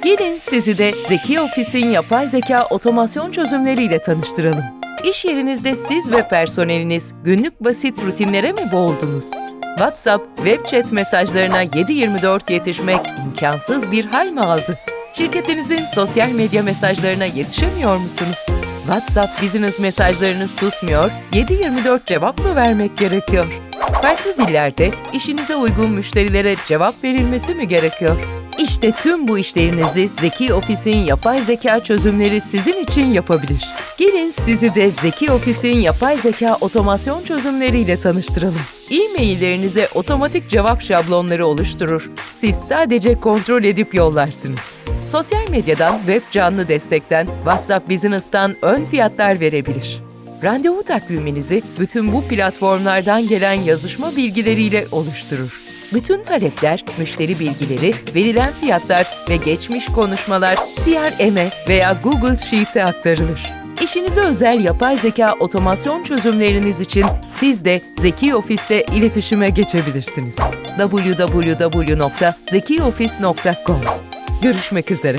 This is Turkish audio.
Gelin sizi de Zeki Ofis'in yapay zeka otomasyon çözümleriyle tanıştıralım. İş yerinizde siz ve personeliniz günlük basit rutinlere mi boğuldunuz? WhatsApp, web chat mesajlarına 7/24 yetişmek imkansız bir hal mi aldı? Şirketinizin sosyal medya mesajlarına yetişemiyor musunuz? WhatsApp Business mesajlarınız susmuyor, 7/24 cevap mı vermek gerekiyor? Farklı dillerde işinize uygun müşterilere cevap verilmesi mi gerekiyor? İşte tüm bu işlerinizi Zeki Ofis'in yapay zeka çözümleri sizin için yapabilir. Gelin sizi de Zeki Ofis'in yapay zeka otomasyon çözümleriyle tanıştıralım. E-maillerinize otomatik cevap şablonları oluşturur. Siz sadece kontrol edip yollarsınız. Sosyal medyadan, web canlı destekten, WhatsApp Business'tan ön fiyatlar verebilir. Randevu takviminizi bütün bu platformlardan gelen yazışma bilgileriyle oluşturur. Bütün talepler, müşteri bilgileri, verilen fiyatlar ve geçmiş konuşmalar CRM'e veya Google Sheets'e aktarılır. İşinize özel yapay zeka otomasyon çözümleriniz için siz de Zeki Ofis'le iletişime geçebilirsiniz. www.zekioffice.com. Görüşmek üzere.